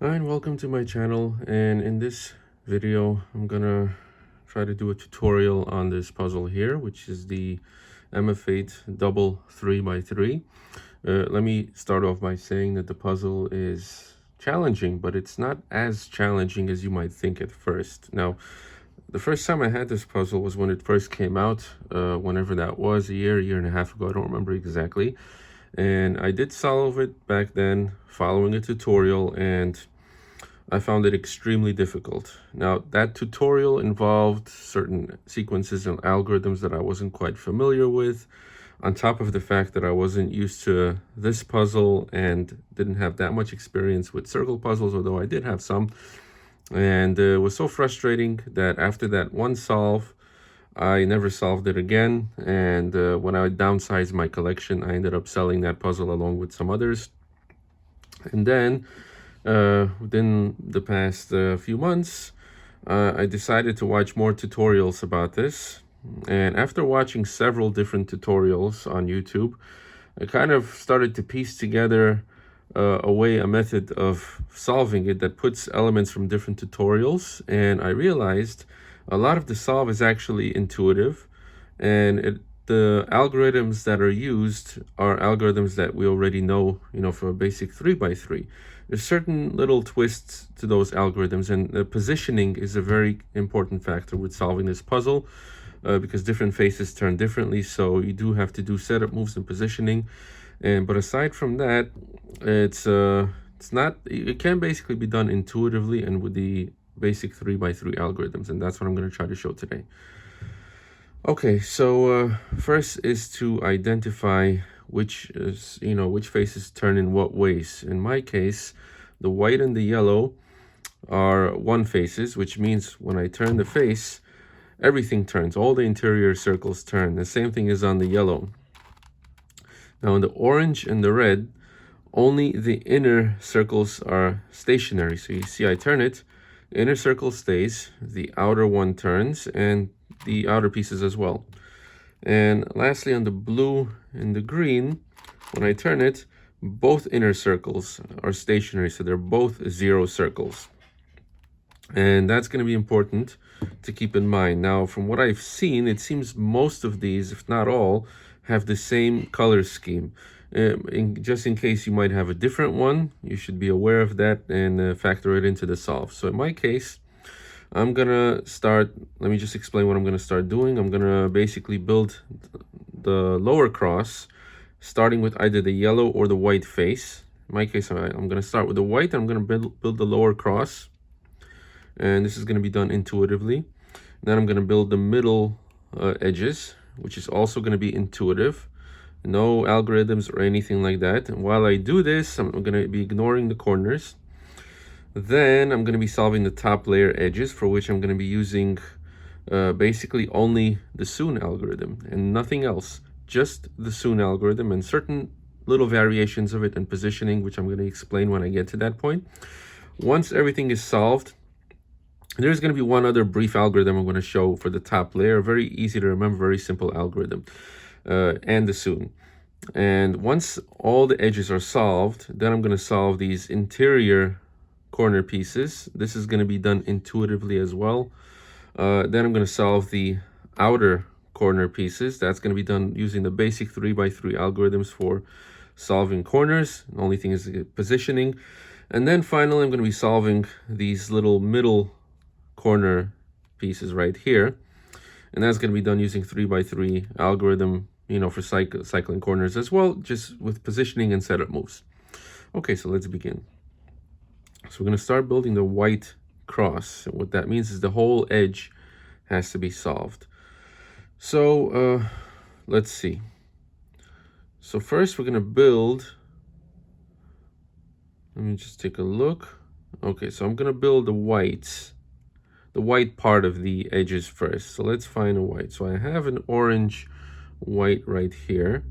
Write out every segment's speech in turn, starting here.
Hi and welcome to my channel, and in this video I'm gonna try to do a tutorial on this puzzle here, which is the MF8 double 3x3. Let me start off by saying that the puzzle is challenging, but it's not as challenging as you might think at first. Now, the first time I had this puzzle was when it first came out, whenever that was, a year and a half ago, I don't remember exactly. And I did solve it back then following a tutorial, and I found it extremely difficult. Now, that tutorial involved certain sequences and algorithms that I wasn't quite familiar with, on top of the fact that I wasn't used to this puzzle and didn't have that much experience with circle puzzles, although I did have some. And it was so frustrating that after that one solve, I never solved it again. And when I downsized my collection, I ended up selling that puzzle along with some others. And then within the past few months, I decided to watch more tutorials about this. And after watching several different tutorials on YouTube, I kind of started to piece together a method of solving it that puts elements from different tutorials. And I realized a lot of the solve is actually intuitive, and the algorithms that are used are algorithms that we already know, for a basic 3x3. There's certain little twists to those algorithms, and the positioning is a very important factor with solving this puzzle, because different faces turn differently, so you do have to do setup moves and positioning. But aside from that, it can basically be done intuitively and with the basic 3x3 algorithms, and that's what I'm going to try to show today. Okay, so first is to identify which faces turn in what ways. In my case, the white and the yellow are one faces, which means when I turn the face, everything turns, all the interior circles turn. The same thing is on the yellow. Now in the orange and the red, only the inner circles are stationary. So you see I turn it, the inner circle stays, the outer one turns, and the outer pieces as well. And lastly, on the blue and the green, when I turn it, both inner circles are stationary, so they're both 0 circles. And that's going to be important to keep in mind. Now, from what I've seen, it seems most of these, if not all, have the same color scheme. Just in case you might have a different one, you should be aware of that and factor it into the solve. So in my case, I'm gonna start, let me just explain what I'm gonna start doing. I'm gonna basically build the lower cross, starting with either the yellow or the white face. In my case, I'm gonna start with the white, and I'm gonna build the lower cross. And this is gonna be done intuitively. Then I'm gonna build the middle edges, which is also gonna be intuitive. No algorithms or anything like that. And while I do this, I'm gonna be ignoring the corners. Then I'm going to be solving the top layer edges, for which I'm going to be using basically only the Soon algorithm and nothing else. Just the Soon algorithm and certain little variations of it and positioning, which I'm going to explain when I get to that point. Once everything is solved, there's going to be one other brief algorithm I'm going to show for the top layer. Very easy to remember, very simple algorithm, and the Soon. And once all the edges are solved, then I'm going to solve these interior corner pieces. This is going to be done intuitively as well. Then I'm going to solve the outer corner pieces. That's going to be done using the basic 3x3 algorithms for solving corners. The only thing is positioning. And then finally, I'm going to be solving these little middle corner pieces right here. And that's going to be done using 3x3 algorithm, for cycling corners as well, just with positioning and setup moves. Okay, so let's begin. So we're going to start building the white cross. And what that means is the whole edge has to be solved. So let's see. So first we're going to build, let me just take a look. Okay, so I'm going to build the white part of the edges first. So let's find a white. So I have an orange white right here.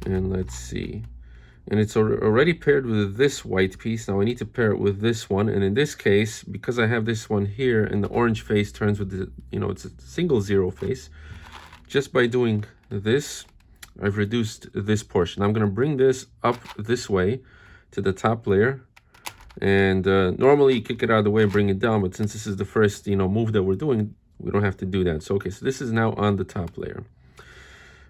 And let's see. And it's already paired with this white piece. Now I need to pair it with this one. And in this case, because I have this one here and the orange face turns with the, it's a single 0 face, just by doing this, I've reduced this portion. I'm going to bring this up this way to the top layer. And normally you kick it out of the way and bring it down, but since this is the first, move that we're doing, we don't have to do that. So, okay, so this is now on the top layer.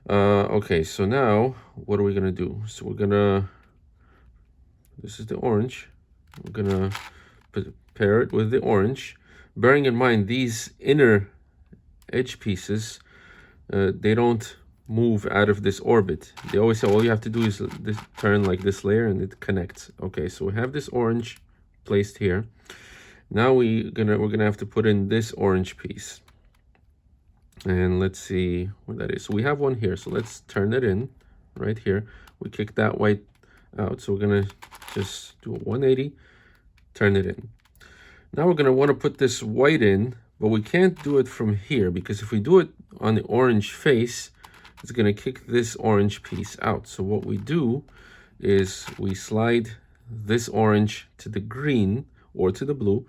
Okay, so now what are we gonna do? So we're gonna, this is the orange. We're gonna pair it with the orange, bearing in mind these inner edge pieces, they don't move out of this orbit. They always say all you have to do is turn like this layer and it connects. Okay, so we have this orange placed here. Now we're gonna have to put in this orange piece. And let's see what that is. So we have one here. So let's turn it in right here. We kick that white out. So we're gonna just do a 180, turn it in. Now we're gonna want to put this white in, but we can't do it from here because if we do it on the orange face, it's gonna kick this orange piece out. So what we do is we slide this orange to the green or to the blue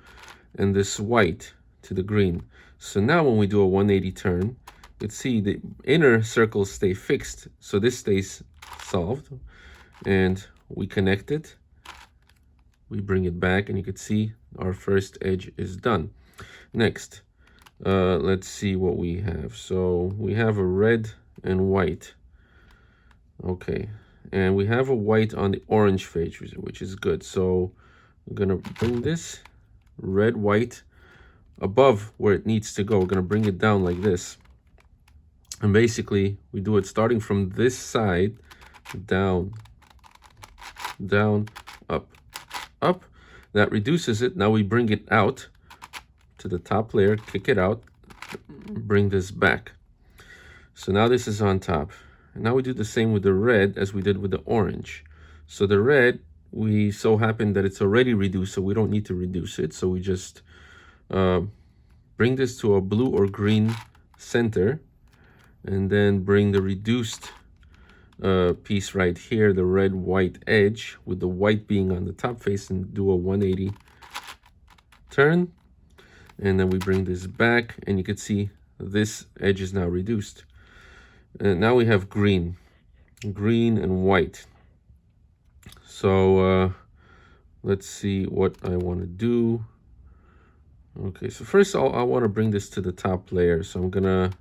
and this white to the green. So now when we do a 180 turn, let's see the inner circles stay fixed. So this stays solved and we connect it. We bring it back and you can see our first edge is done. Next, let's see what we have. So we have a red and white. Okay, and we have a white on the orange face, which is good. So I'm gonna bring this red, white above where it needs to go. We're gonna bring it down like this. And basically we do it starting from this side, down, down, up, up. That reduces it. Now we bring it out to the top layer, kick it out, bring this back. So now this is on top. And now we do the same with the red as we did with the orange. So the red, we so happen that it's already reduced, so we don't need to reduce it. So we just bring this to a blue or green center and then bring the reduced piece right here, the red white edge with the white being on the top face, and do a 180 turn. And then we bring this back and you can see this edge is now reduced. And now we have green and white. So let's see what I want to do. Okay, so first I want to bring this to the top layer. So I'm gonna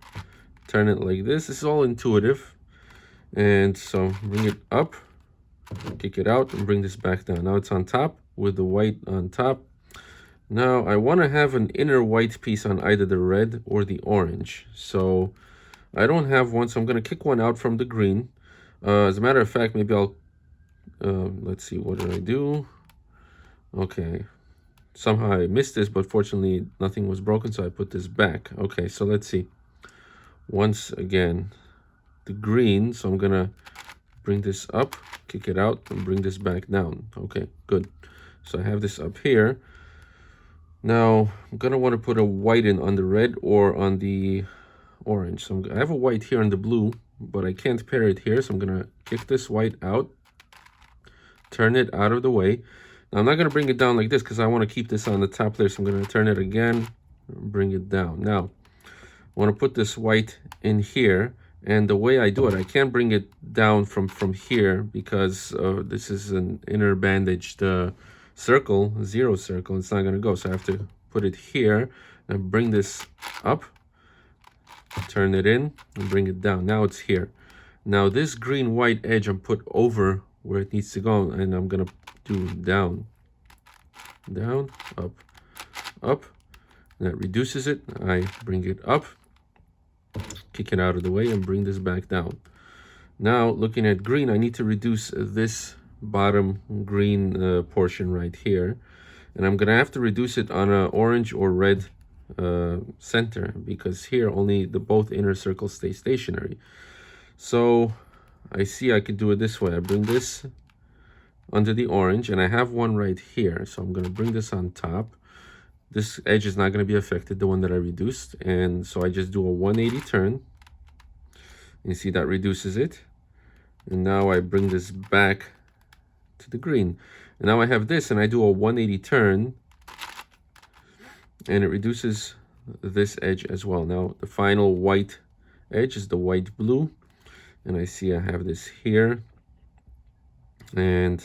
turn it like this. This is all intuitive. And so bring it up, kick it out, and bring this back down. Now it's on top with the white on top. Now I want to have an inner white piece on either the red or the orange. So I don't have one, so I'm going to kick one out from the green. As a matter of fact, maybe I'll, let's see, what did I do? Okay, somehow I missed this, but fortunately nothing was broken, so I put this back. Okay, so let's see. Once again, the green, so I'm going to bring this up, kick it out, and bring this back down. Okay, good. So I have this up here. Now, I'm going to want to put a white in on the red or on the orange. So I have a white here on the blue, but I can't pair it here. So I'm going to kick this white out, turn it out of the way. Now, I'm not going to bring it down like this because I want to keep this on the top layer. So I'm going to turn it again, bring it down. Now, I want to put this white in here. And the way I do it, I can't bring it down from here because this is an inner bandaged circle, zero circle. It's not going to go. So I have to put it here and bring this up, turn it in, and bring it down. Now it's here. Now this green white edge I'm put over where it needs to go, and I'm going to do down, down, up, up. And that reduces it. I bring it up, kick it out of the way, and bring this back down. Now looking at green, I need to reduce this bottom green portion right here, and I'm gonna have to reduce it on a orange or red center because here only the both inner circles stay stationary. So I see I could do it this way. I bring this under the orange, and I have one right here, so I'm gonna bring this on top. This edge is not going to be affected, the one that I reduced. And so I just do a 180 turn. You see that reduces it. And now I bring this back to the green. And now I have this, and I do a 180 turn. And it reduces this edge as well. Now the final white edge is the white blue. And I see I have this here. And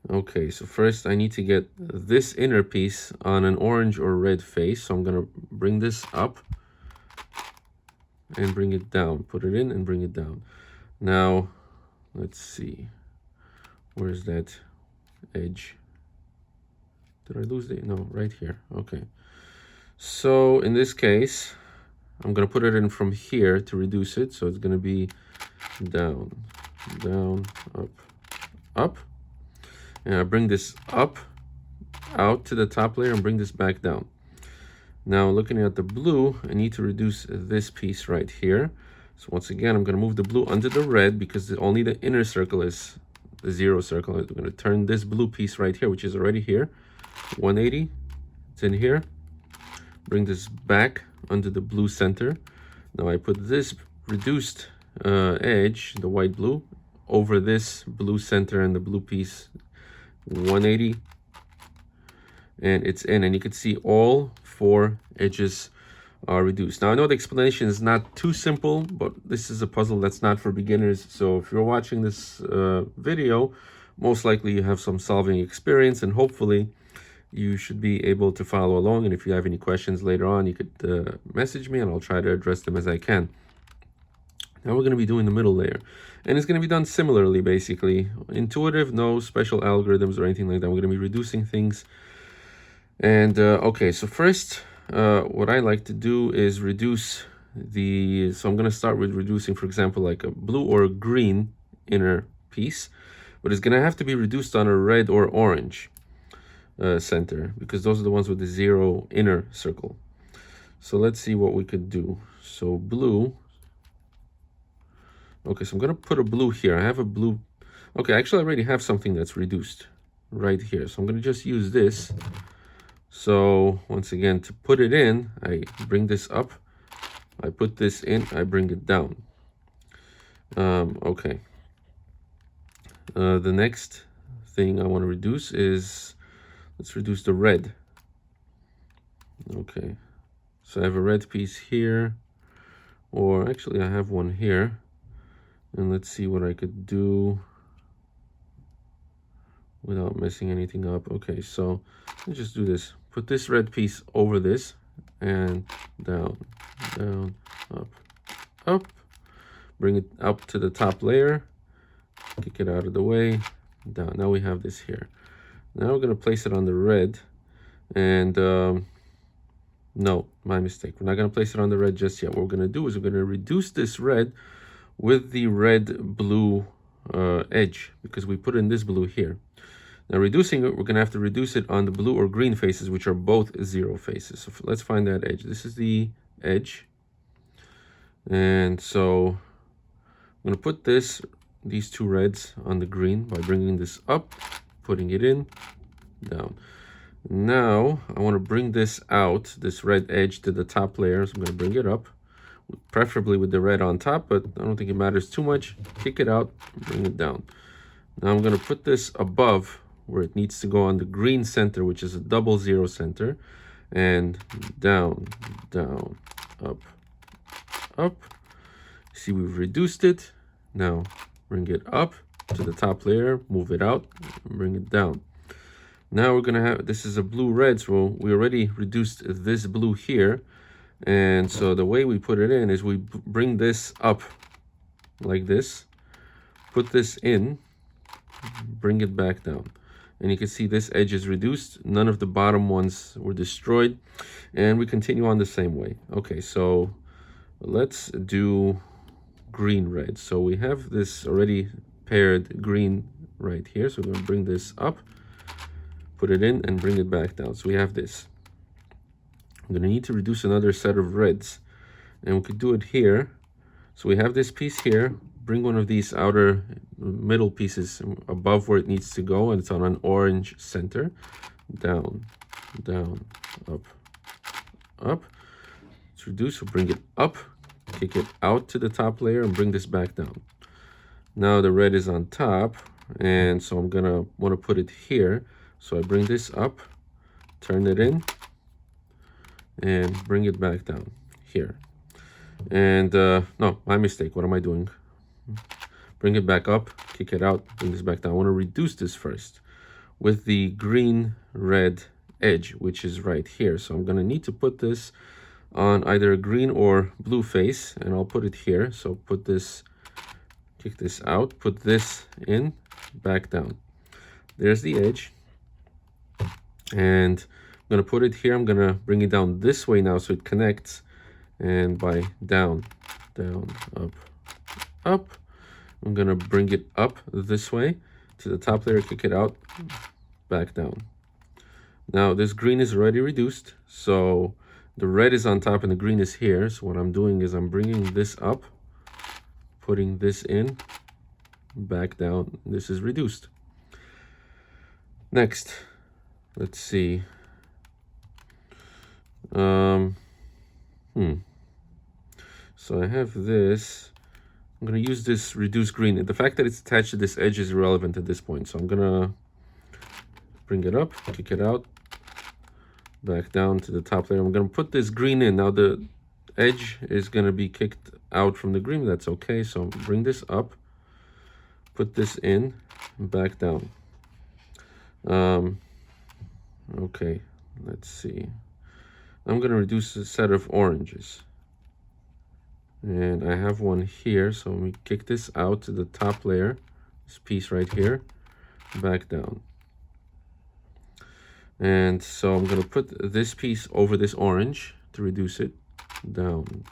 Okay, so first I need to get this inner piece on an orange or red face. So I'm gonna bring this up and bring it down. Put it in and bring it down. Now, let's see. Where's that edge? Did I lose the, no, right here. Okay. So in this case, I'm gonna put it in from here to reduce it. So it's gonna be down, down, up, up. And I bring this up, out to the top layer and bring this back down. Now looking at the blue, I need to reduce this piece right here. So once again, I'm gonna move the blue under the red because only the inner circle is the zero circle. I'm gonna turn this blue piece right here, which is already here, 180, it's in here. Bring this back under the blue center. Now I put this reduced edge, the white blue, over this blue center and the blue piece, 180, and it's in, and you can see all four edges are reduced. Now I know the explanation is not too simple, but this is a puzzle that's not for beginners. So if you're watching this video, most likely you have some solving experience, and hopefully you should be able to follow along. And if you have any questions later on, you could message me and I'll try to address them as I can. Now we're going to be doing the middle layer, and it's going to be done similarly, basically. Intuitive, no special algorithms or anything like that. We're going to be reducing things. And okay, so first, what I like to do is reduce so I'm going to start with reducing, for example, like a blue or a green inner piece, but it's going to have to be reduced on a red or orange center, because those are the ones with the zero inner circle. So let's see what we could do. So blue. Okay, so I'm gonna put a blue here. I have a blue. Okay, actually I already have something that's reduced right here. So I'm gonna just use this. So once again, to put it in, I bring this up. I put this in, I bring it down. Okay. The next thing I want to reduce is, let's reduce the red. Okay, so I have a red piece here, or actually I have one here, and let's see what I could do without messing anything up. Okay, so let's just do this. Put this red piece over this and down, down, up, up. Bring it up to the top layer, kick it out of the way, down. Now we have this here. Now we're going to place it on the red, and no, my mistake. We're not going to place it on the red just yet. What we're going to do is we're going to reduce this red with the red-blue edge, because we put in this blue here. Now reducing it, we're going to have to reduce it on the blue or green faces, which are both zero faces. So let's find that edge. This is the edge. And so I'm going to put these two reds on the green by bringing this up, putting it in, down. Now I want to bring this out, this red edge, to the top layer. So I'm going to bring it up, preferably with the red on top, but I don't think it matters too much. Kick it out, bring it down. Now I'm going to put this above where it needs to go on the green center, which is a double zero center, and down, down, up, up. See, we've reduced it. Now bring it up to the top layer, move it out, and bring it down. Now we're gonna have, this is a blue-red, so we already reduced this blue here. And so the way we put it in is we bring this up like this, put this in, bring it back down. And you can see this edge is reduced. None of the bottom ones were destroyed. And we continue on the same way. Okay, so let's do green-red. So we have this already paired green right here. So we're gonna bring this up, put it in, and bring it back down. So we have this. I'm going to need to reduce another set of reds, and we could do it here. So we have this piece here. Bring one of these outer middle pieces above where it needs to go, and it's on an orange center. Down, down, up, up. Let's reduce. We'll bring it up, kick it out to the top layer, and bring this back down. Now the red is on top, and so I'm gonna want to put it here. So I bring this up, turn it in, and bring it back down here. And no, my mistake. What am I doing? Bring it back up, kick it out, bring this back down. I want to reduce this first. with the green red edge, which is right here. So I'm going to need to put this on either a green or blue face, and I'll put it here. So put this, kick this out, put this in, back down. There's the edge, and I'm going to put it here. I'm going to bring it down this way now so it connects, and by down, down, up, up, I'm going to bring it up this way to the top layer, kick it out, back down. Now this green is already reduced, so the red is on top and the green is here. So what I'm doing is I'm bringing this up, putting this in, back down. This is reduced. Next, let's see. So I have this. I'm going to use this reduced green. The fact that it's attached to this edge is irrelevant at this point. So I'm going to bring it up, kick it out, back down to the top layer. I'm going to put this green in. Now the edge is going to be kicked out from the green. That's okay. So bring this up, put this in, back down. Okay, let's see. I'm going to reduce a set of oranges. And I have one here, so let me kick this out to the top layer, this piece right here, back down. And so I'm going to put this piece over this orange to reduce it, down,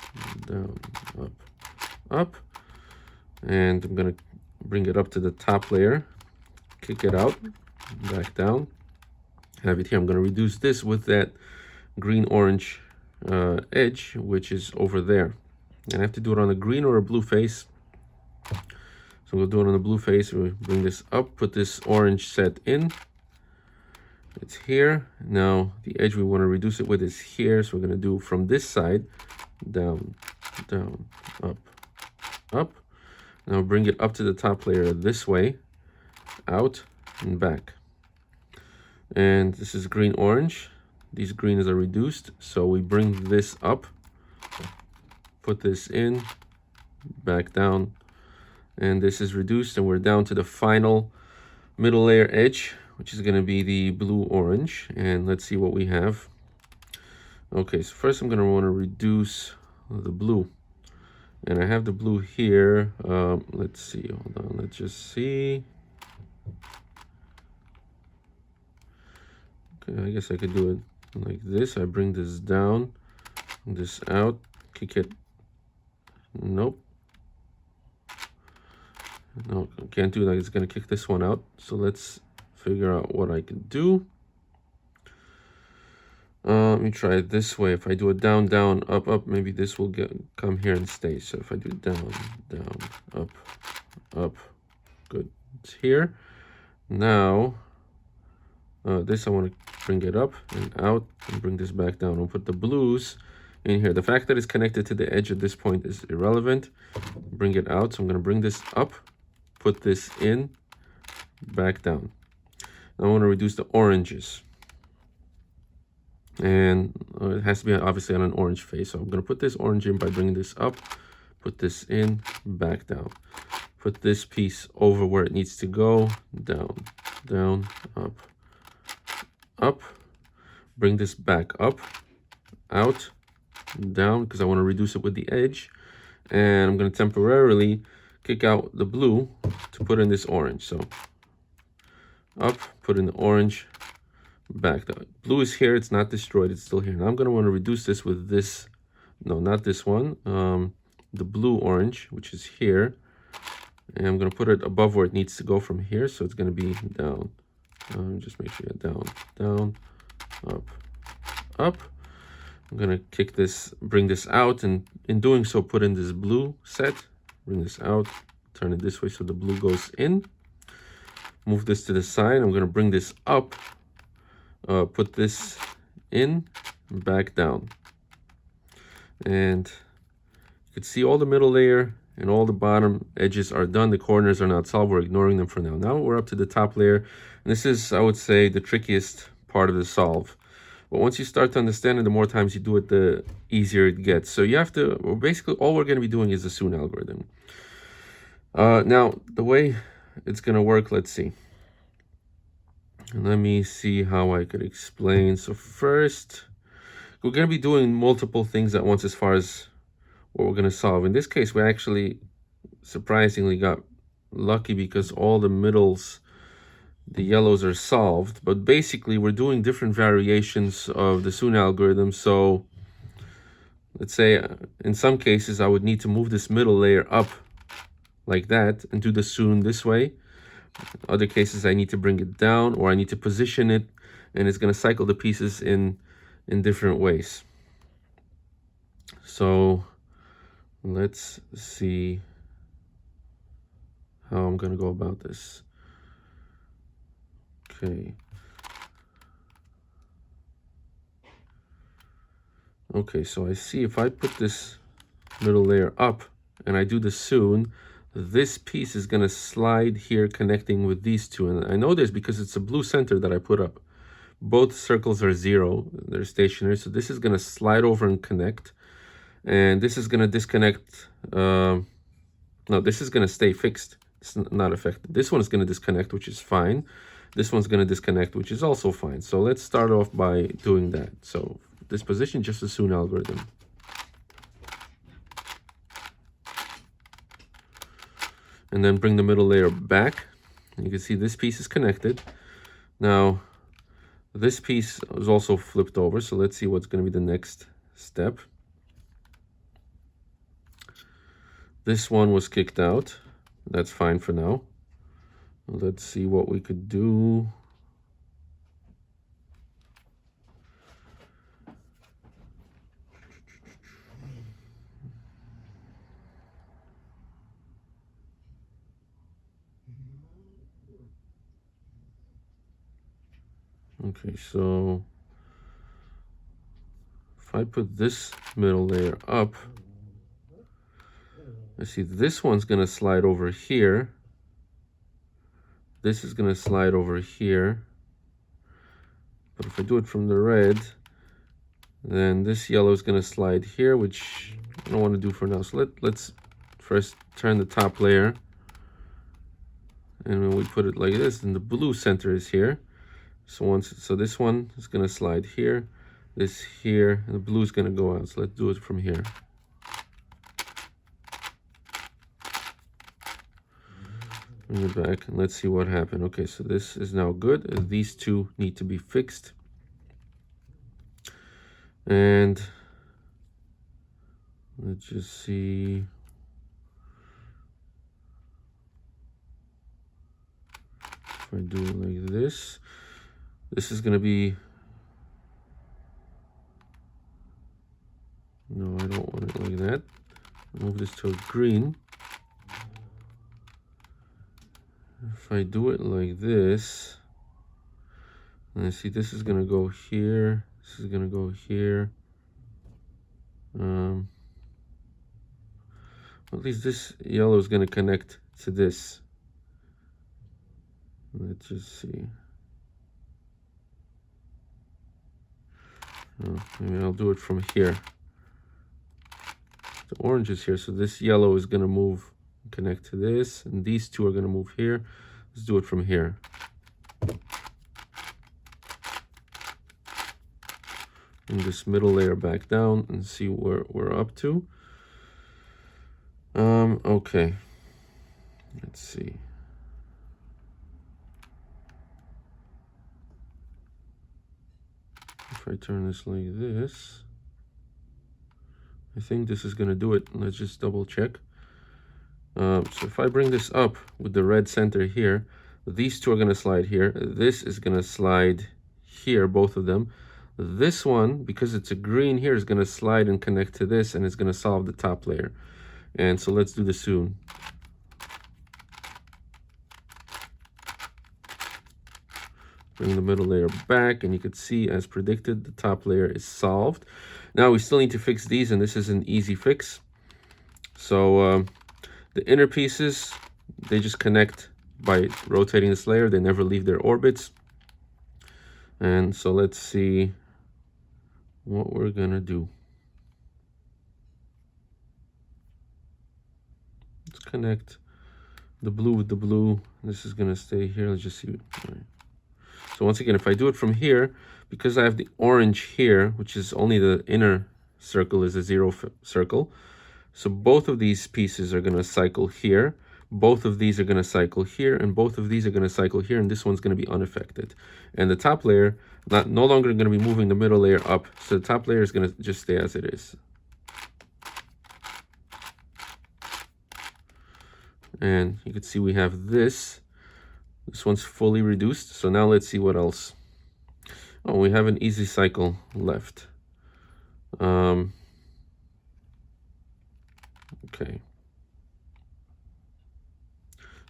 down, up, up. And I'm going to bring it up to the top layer, kick it out, back down, have it here. I'm going to reduce this with that green-orange edge, which is over there. And I have to do it on a green or a blue face. So we'll do it on the blue face. We'll bring this up, put this orange set in. It's here. Now the edge we want to reduce it with is here. So we're going to do from this side, down, down, up, up. Now bring it up to the top layer this way, out and back. And this is green-orange. These greens are reduced. So we bring this up, put this in, back down, and this is reduced, and we're down to the final middle layer edge, which is going to be the blue-orange. And let's see what we have. Okay, so first I'm going to want to reduce the blue, and I have the blue here. Let's see, hold on, let's just see. Okay, I guess I could do it like this. I bring this down, this out, kick it. Nope. No, I can't do that. It's going to kick this one out. So let's figure out what I can do. Let me try it this way. If I do a down, down, up, up, maybe this will come here and stay. So if I do down, down, up, up, good. It's here. Now, this I want to bring it up and out and bring this back down. I'll put the blues in here. The fact that it's connected to the edge at this point is irrelevant. Bring it out. So I'm going to bring this up, put this in, back down. Now I want to reduce the oranges. And it has to be obviously on an orange face. So I'm going to put this orange in by bringing this up, put this in, back down. Put this piece over where it needs to go, down, down, up, up. Bring this back up, out, down, because I want to reduce it with the edge. And I'm going to temporarily kick out the blue to put in this orange. So up, put in the orange, back. The blue is here, it's not destroyed, it's still here. Now I'm going to want to reduce this with this, no, not this one, the blue orange, which is here. And I'm going to put it above where it needs to go from here. So it's going to be down. Just make sure you get down, down, up, up. I'm going to kick this, bring this out, and in doing so, put in this blue set. Bring this out, turn it this way so the blue goes in. Move this to the side. I'm going to bring this up, put this in, back down. And you can see all the middle layer and all the bottom edges are done. The corners are not solved. We're ignoring them for now. Now we're up to the top layer. And this is, I would say, the trickiest part of the solve. But once you start to understand it, the more times you do it, the easier it gets. So you have to, well, basically all we're going to be doing is the soon algorithm. Now, the way it's going to work, let's see. And let me see how I could explain. So first, we're going to be doing multiple things at once as far as what we're going to solve. In this case, we actually surprisingly got lucky because all the middles, the yellows, are solved. But basically, we're doing different variations of the Soon algorithm. So let's say in some cases, I would need to move this middle layer up like that and do the Soon this way. Other cases, I need to bring it down, or I need to position it, and it's going to cycle the pieces in different ways. So let's see how I'm going to go about this. Okay. Okay, so I see if I put this middle layer up and I do the Soon, this piece is going to slide here connecting with these two. And I know this because it's a blue center that I put up. Both circles are 0, they're stationary. So this is going to slide over and connect. And this is going to disconnect. No, this is going to stay fixed. It's not affected. This one is going to disconnect, which is fine. This one's going to disconnect, which is also fine. So let's start off by doing that. So this position, just a Soon algorithm. And then bring the middle layer back. You can see this piece is connected. Now, this piece is also flipped over. So let's see what's going to be the next step. This one was kicked out. That's fine for now. Let's see what we could do. Okay, so if I put this middle layer up, I see this one's going to slide over here. This is going to slide over here. But if I do it from the red, then this yellow is going to slide here, which I don't want to do for now. So let's first turn the top layer. And when we put it like this, then the blue center is here. So this one is going to slide here, this here, and the blue is going to go out. So let's do it from here. Bring it back and let's see what happened. Okay, so this is now good. These two need to be fixed. And let's just see. If I do it like this, this is going to be, no, I don't want it like that. Move this to a green. If I do it like this, and I see this is going to go here, this is going to go here. At least this yellow is going to connect to this. Let's just see. Maybe I'll do it from here. The orange is here, so this yellow is going to move, connect to this, and these two are going to move here. Let's do it from here. Bring this middle layer back down and see where we're up to. Okay. Let's see. If I turn this like this, I think this is going to do it. Let's just double check. So if I bring this up with the red center here, these two are going to slide here. This is going to slide here, both of them. This one, because it's a green here, is going to slide and connect to this, and it's going to solve the top layer. And so let's do this soon. Bring the middle layer back, and you can see, as predicted, the top layer is solved. Now we still need to fix these, and this is an easy fix. So the inner pieces, they just connect by rotating this layer. They never leave their orbits. And so let's see what we're gonna do. Let's connect the blue with the blue. This is gonna stay here. Let's just see. So once again, if I do it from here, because I have the orange here, which is only the inner circle is a zero circle, so both of these pieces are going to cycle here, both of these are going to cycle here, and both of these are going to cycle here, and this one's going to be unaffected. And the top layer, no longer going to be moving the middle layer up, so the top layer is going to just stay as it is. And you can see we have this. This one's fully reduced, so now let's see what else. Oh, we have an easy cycle left. Okay.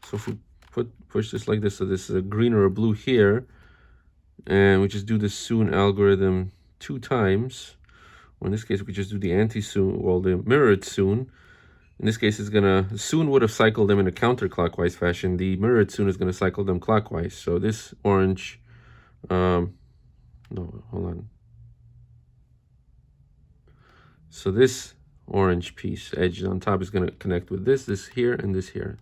So if we push this like this, so this is a green or a blue here, and we just do the soon algorithm 2 times. Or in this case, we just do the anti-soon, well, the mirrored soon. In this case, it's gonna, soon would have cycled them in a counterclockwise fashion. The mirrored soon is gonna cycle them clockwise. So this orange, no, hold on. So this orange piece, edge on top, is gonna connect with this here, and this here.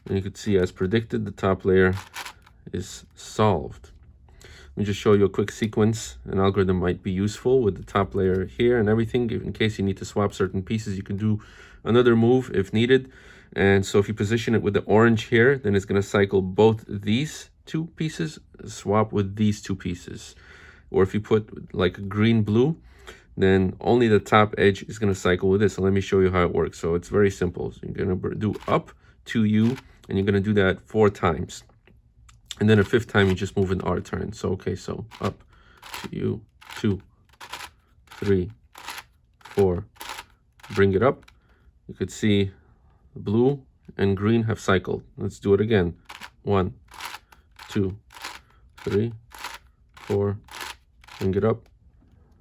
And you can see, as predicted, the top layer is solved. Let me just show you a quick sequence. An algorithm might be useful with the top layer here and everything. In case you need to swap certain pieces, you can do another move if needed. And so if you position it with the orange here, then it's going to cycle both these 2 pieces, swap with these 2 pieces. Or if you put like green blue, then only the top edge is going to cycle with this. So let me show you how it works. So it's very simple. So you're going to do up 2U, and you're going to do that 4 times. And then a 5th time, you just move an R turn. So, okay, so up 2U, 2, 3, 4. Bring it up. You could see blue and green have cycled. Let's do it again. 1, 2, 3, 4. Bring it up.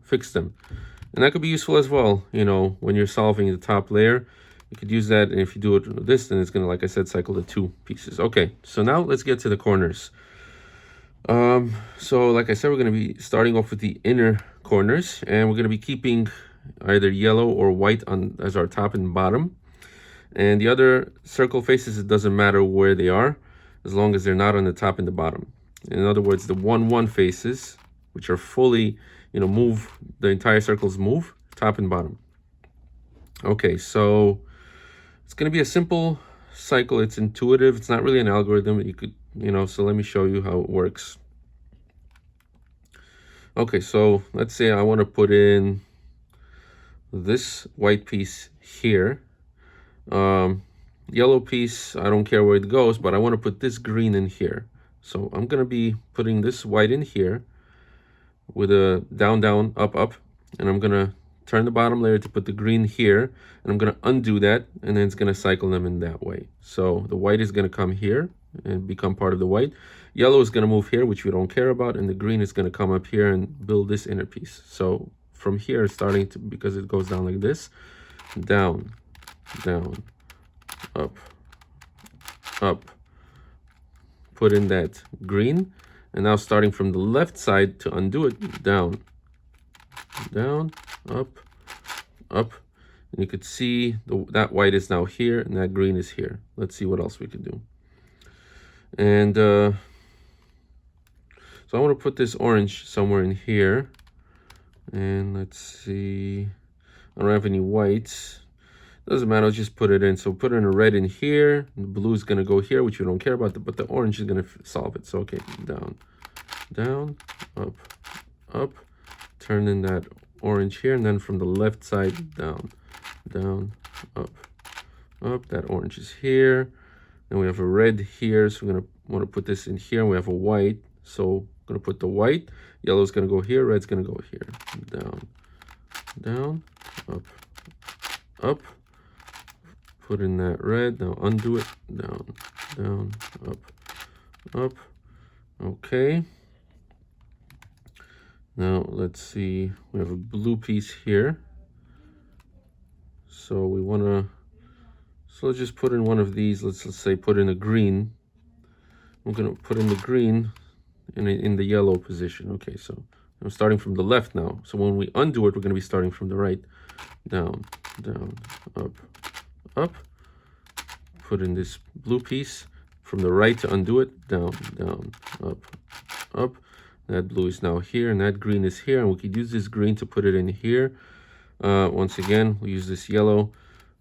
Fix them. And that could be useful as well, you know, when you're solving the top layer. You could use that, and if you do it with this, then it's going to, like I said, cycle the 2 pieces. Okay, so now let's get to the corners. So like I said, we're going to be starting off with the inner corners, and we're going to be keeping either yellow or white on as our top and bottom. And the other circle faces, it doesn't matter where they are, as long as they're not on the top and the bottom. In other words, the 1-1 faces, which are fully, you know, move, the entire circles move, top and bottom. Okay, so it's going to be a simple cycle. It's intuitive. It's not really an algorithm. You could, you know, so let me show you how it works. Okay, so let's say I want to put in this white piece here. Yellow piece, I don't care where it goes, but I want to put this green in here. So I'm going to be putting this white in here with a down, down, up, up, and I'm going to turn the bottom layer to put the green here, and I'm going to undo that, and then it's going to cycle them in that way. So the white is going to come here and become part of the white. Yellow is going to move here, which we don't care about, and the green is going to come up here and build this inner piece. So from here, starting to, because it goes down like this, down, down, up, up, put in that green, and now starting from the left side to undo it, down, down, up, up, and you could see that white is now here and that green is here. Let's see what else we could do. And so I want to put this orange somewhere in here, and let's see, I don't have any whites. Doesn't matter, I'll just put it in. So put in a red in here, the blue is going to go here, which we don't care about, but the orange is going to solve it. So okay, down, down, up, up, turn in that orange here, and then from the left side, down, down, up, up. That orange is here. Then we have a red here, so we're going to want to put this in here. We have a white, so I'm going to put the white. Yellow is going to go here, red's going to go here. Down, down, up, up. Put in that red, now undo it, down, down, up, up. Okay. Now let's see, we have a blue piece here. So we want to, so let's just put in one of these. Let's say put in a green. I'm going to put in the green in the yellow position. Okay, so I'm starting from the left now. So when we undo it, we're going to be starting from the right. Down, down, up, up. put in this blue piece from the right to undo it, down, down, up, up. That blue is now here, and that green is here, and we could use this green to put it in here. Once again, we use this yellow,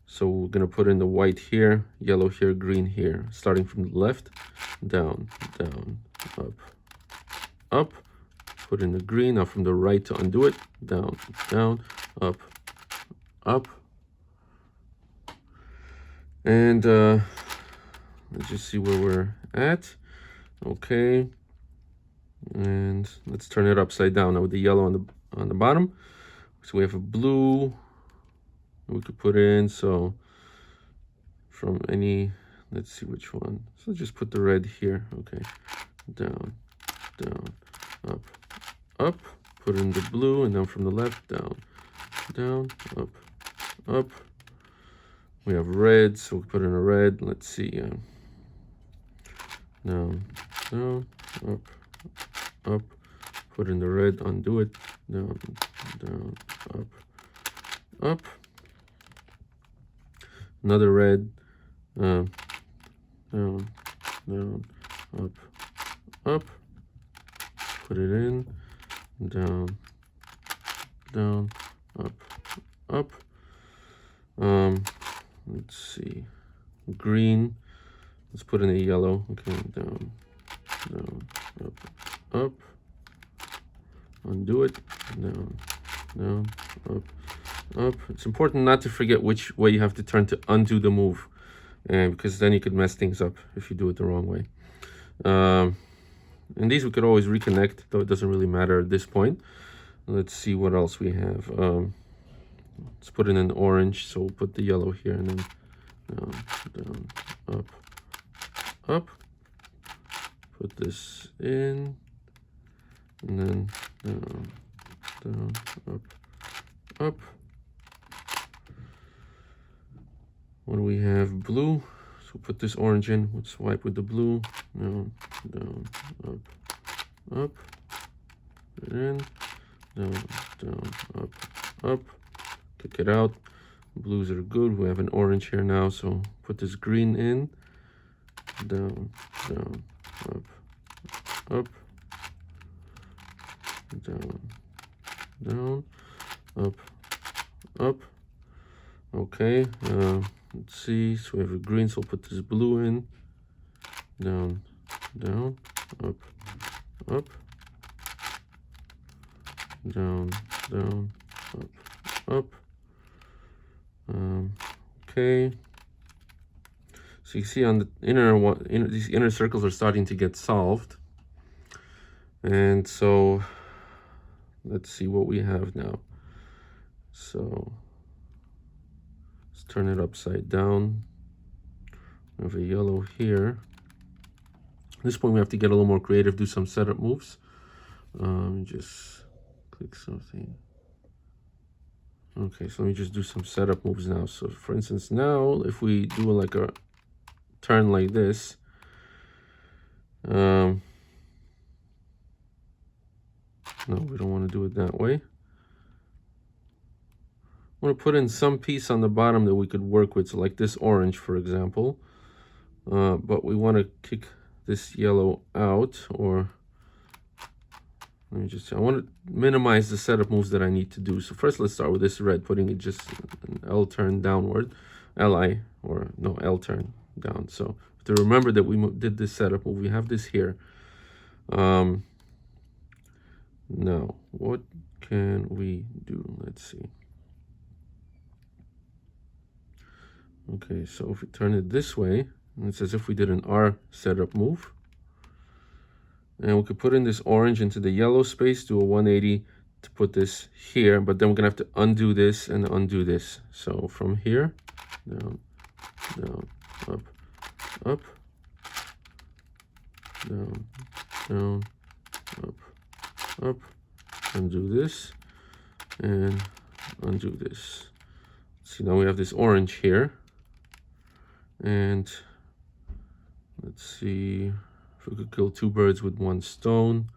so we're gonna put in the white here, yellow here, green here, starting from the left, down, down, up, up. Put in the green. Now from the right to undo it, down, down, up, up. And let's just see where we're at. Okay, and let's turn it upside down now with the yellow on the bottom. So we have a blue we could put in. So from any, let's see which one. So just put the red here. Okay, down, down, up, up. Put in the blue, and then from the left, down, down, up, up. We have red, so we'll put in a red. Let's see. Down, down, up, up. Put in the red, undo it. Down, down, up, up. Another red. Down, down, up, up. Put it in. Down, down, up, up. Let's see. Green. Let's put in a yellow. Okay, down, down, up, up. Undo it. Down, down, up, up. It's important not to forget which way you have to turn to undo the move, because then you could mess things up if you do it the wrong way. And these we could always reconnect, though it doesn't really matter at this point. Let's see what else we have. Let's put in an orange, so we'll put the yellow here, and then down, down, up, up. Put this in, and then down, down, up, up. What do we have? Blue. So put this orange in. Let's swipe with the blue. Down, down, up, up. Put it in. Down, down, up, up. Kick it out. Blues are good. We have an orange here now, so put this green in. Down, down, up, up. Down, down, up, up. Okay, let's see. So we have a green, so we'll put this blue in. Down, down, up, up. Down, down, up, up. Okay. So you see on the inner one, these inner circles are starting to get solved. And so let's see what we have now. So let's turn it upside down. We have a yellow here. At this point, we have to get a little more creative, do some setup moves. Just click something. Okay, so let me just do some setup moves now. So for instance, now if we do like a turn like this, no, we don't want to do it that way. I want to put in some piece on the bottom that we could work with, so like this orange, for example. But we want to kick this yellow out, or let me just, I want to minimize the setup moves that I need to do. So first let's start with this red, putting it just an L turn downward, Li, or no, L turn down. So to remember that we did this setup move, we have this here. Now, what can we do? Let's see. Okay, so if we turn it this way, it's as if we did an R setup move. And we could put in this orange into the yellow space, do a 180 to put this here, but then we're gonna have to undo this and undo this. So from here, down, down, up, up, down, down, up, up, undo this, and undo this. See, now we have this orange here. And let's see if we could kill two birds with one stone.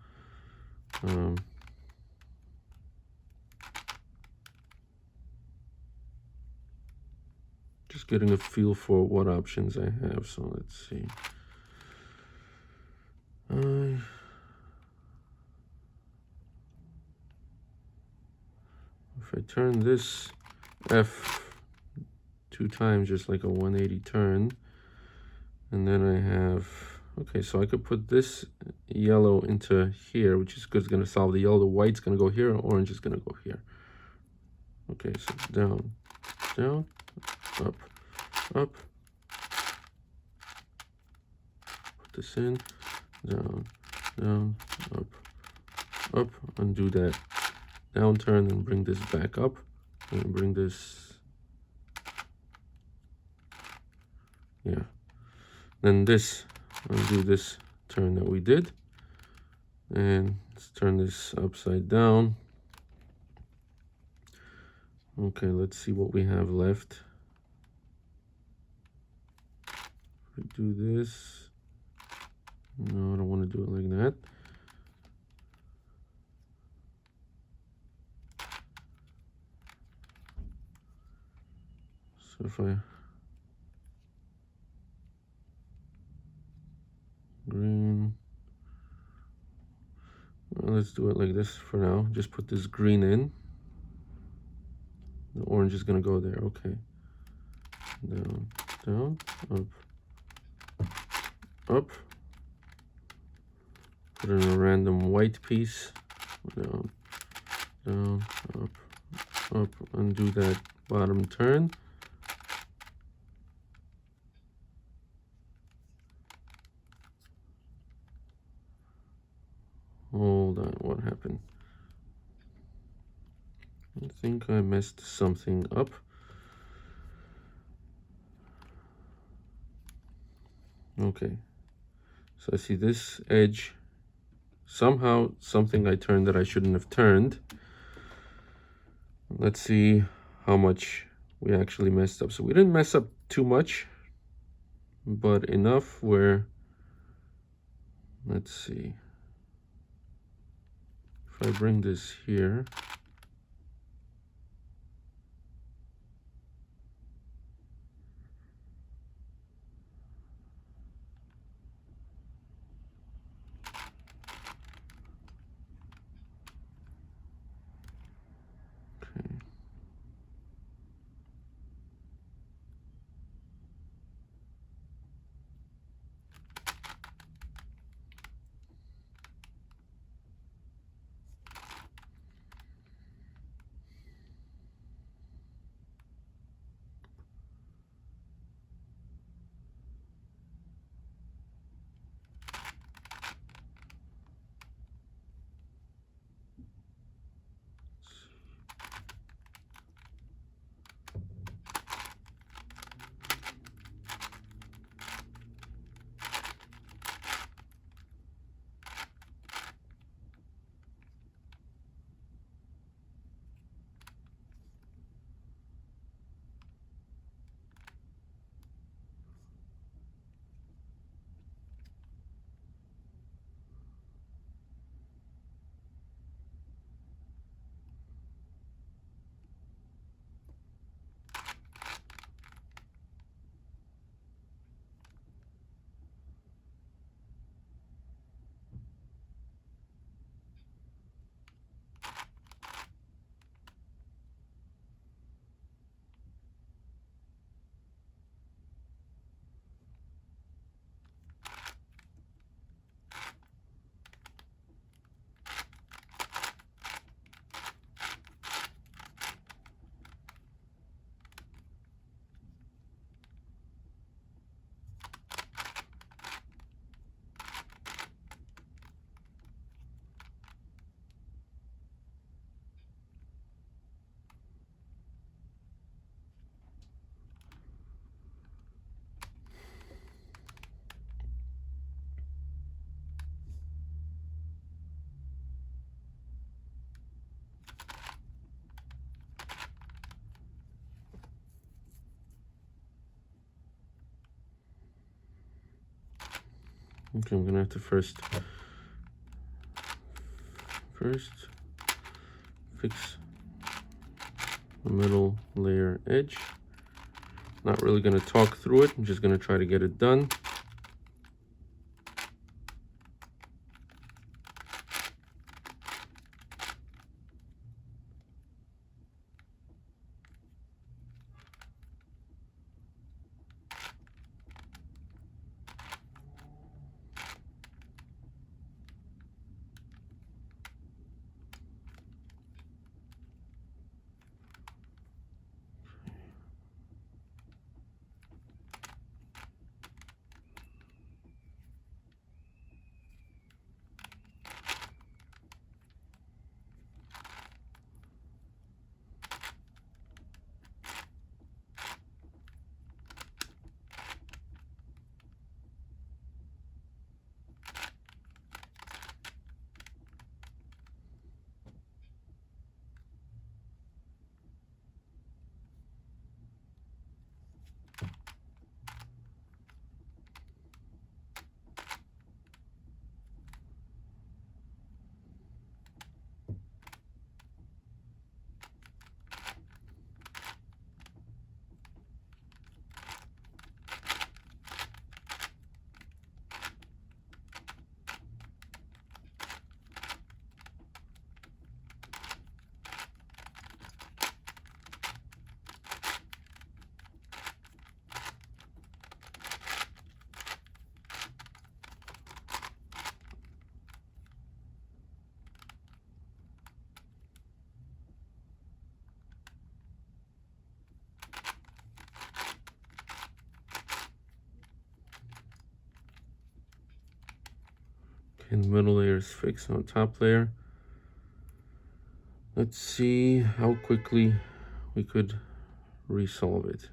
Just just getting a feel for what options I have. So let's see. If I turn this F 2 times, just like a 180 turn, and then I have, okay, so I could put this yellow into here, which is good. It's going to solve the yellow. The white's going to go here, and orange is going to go here. Okay, so down, down, up, up. Put this in, down, down, up, up. Undo that downturn and bring this back up, and bring this, yeah. Then this, undo this turn that we did, and let's turn this upside down. Okay, let's see what we have left. If we do this, no, I don't want to do it like that. So if I green, well, let's do it like this for now. Just put this green in. The orange is going to go there. Okay. Down, down, up, up. Put in a random white piece. Down, down, up. Undo that bottom turn. Hold on, what happened? I think I messed something up. Okay, so I see this edge. Somehow, something I turned that I shouldn't have turned. Let's see how much we actually messed up. So we didn't mess up too much, but enough where, let's see. If I bring this here, okay. Okay, I'm gonna have to first fix the middle layer edge. Not really going to talk through it. I'm just going to try to get it done. And the middle layer is fixed on top layer. Let's see how quickly we could resolve it.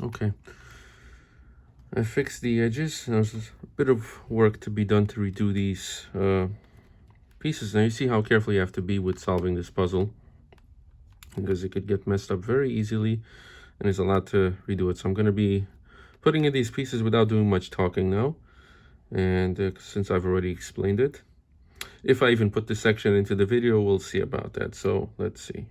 Okay, I fixed the edges. There's a bit of work to be done to redo these pieces. Now you see how careful you have to be with solving this puzzle, because it could get messed up very easily, and there's a lot to redo it. So I'm going to be putting in these pieces without doing much talking now, and since I've already explained it. If I even put this section into the video, we'll see about that. So let's see.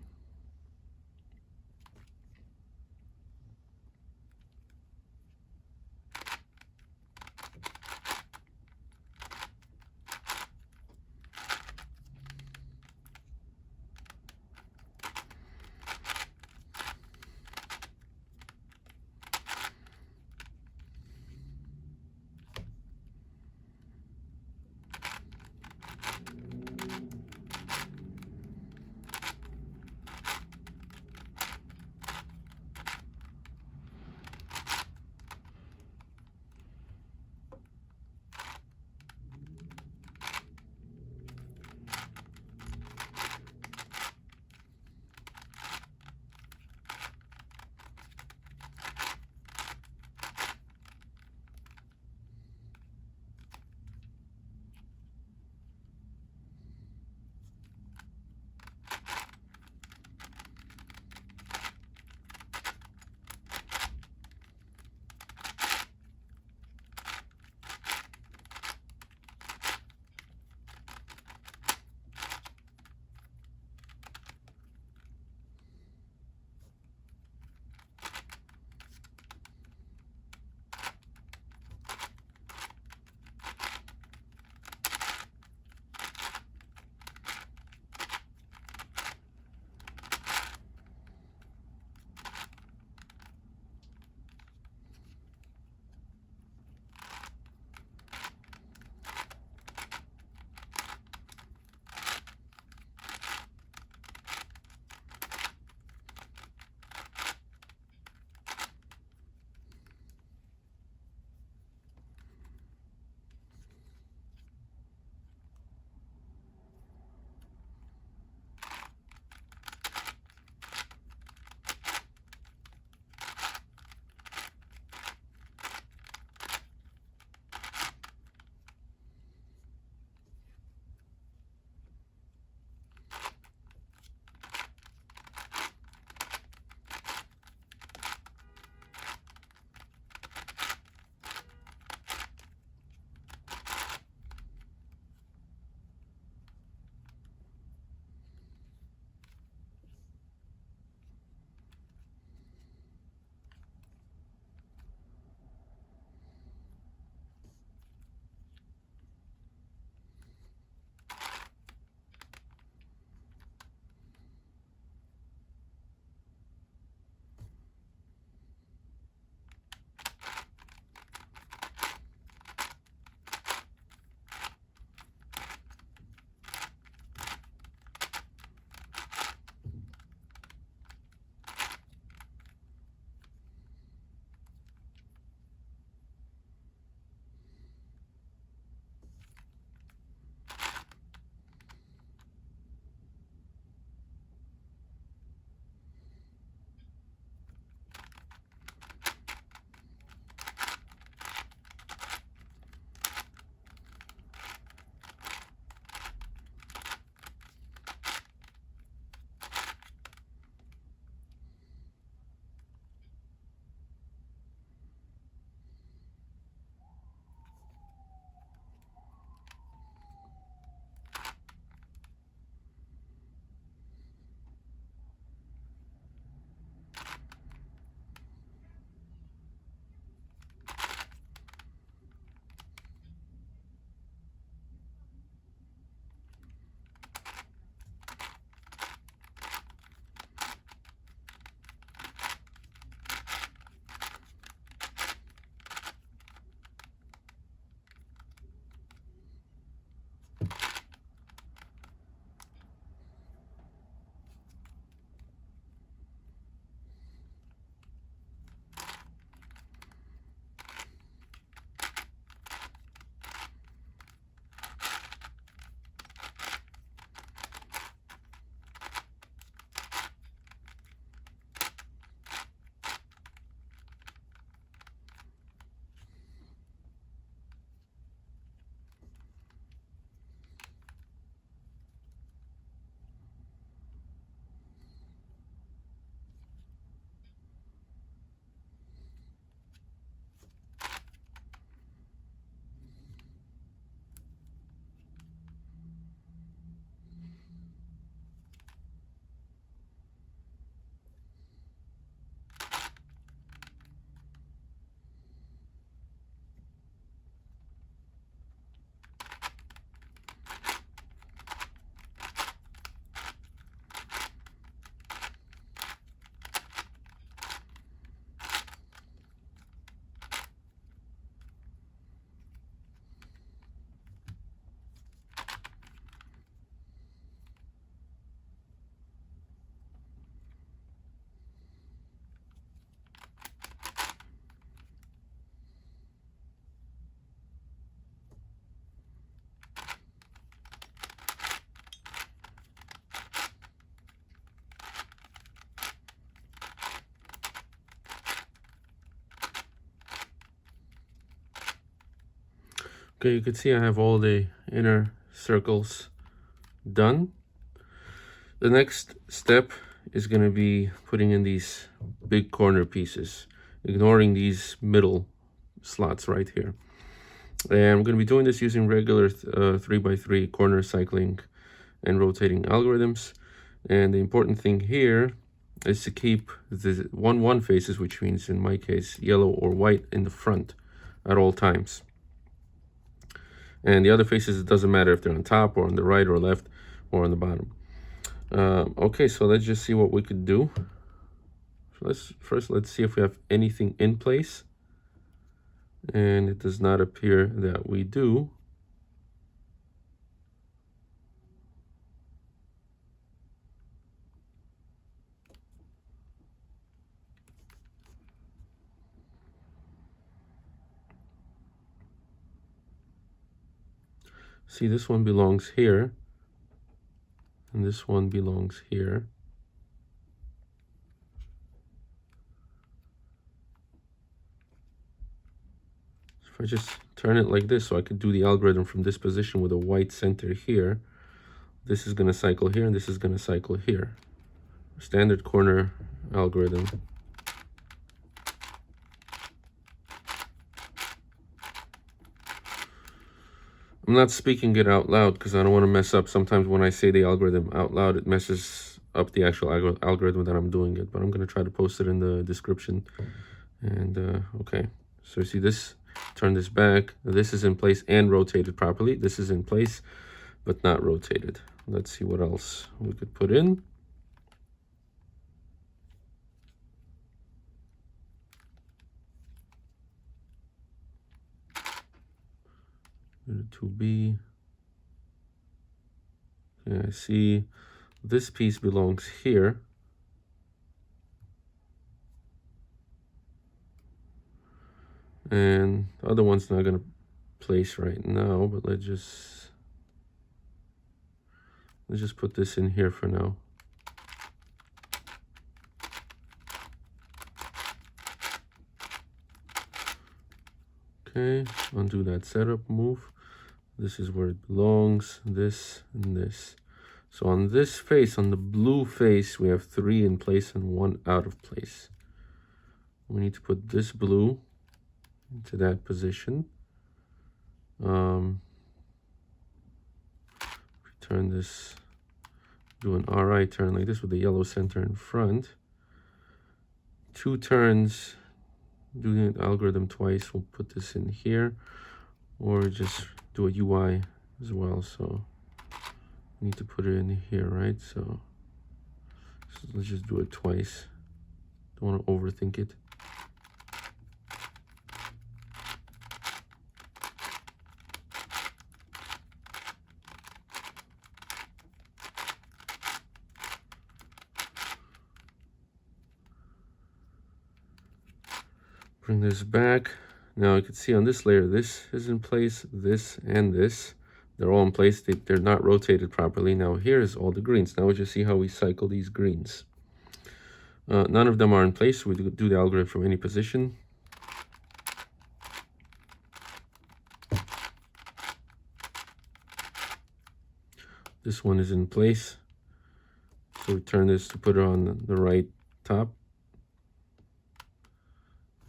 Okay, you can see I have all the inner circles done. The next step is going to be putting in these big corner pieces, ignoring these middle slots right here. And I'm going to be doing this using regular 3x3 corner cycling and rotating algorithms. And the important thing here is to keep the 1-1 faces, which means in my case yellow or white, in the front at all times. And the other faces, it doesn't matter if they're on top or on the right or left or on the bottom. Okay, so let's just see what we could do. So let's see if we have anything in place. And it does not appear that we do. See, this one belongs here, and this one belongs here. If I just turn it like this, so I could do the algorithm from this position with a white center here, this is going to cycle here, and this is going to cycle here. Standard corner algorithm. I'm not speaking it out loud because I don't want to mess up. Sometimes when I say the algorithm out loud, it messes up the actual algorithm that I'm doing it. But I'm going to try to post it in the description. And okay, so you see this, turn this back. This is in place and rotated properly. This is in place, but not rotated. Let's see what else we could put in. The 2B. Okay, I see this piece belongs here. And the other one's not going to place right now, but let's just put this in here for now. Okay, undo that setup move. This is where it belongs, this and this. So on this face, on the blue face, we have 3 in place and 1 out of place. We need to put this blue into that position. Turn this, do an RI turn like this with the yellow center in front. 2 turns, do the algorithm twice. We'll put this in here, or just do a UI as well. So I need to put it in here, right? So let's just do it twice. Don't want to overthink it. Bring this back. Now you can see on this layer, this is in place, this and this. They're all in place. They're not rotated properly. Now here's all the greens. Now we just see how we cycle these greens. None of them are in place. So we do the algorithm from any position. This one is in place. So we turn this to put it on the right top.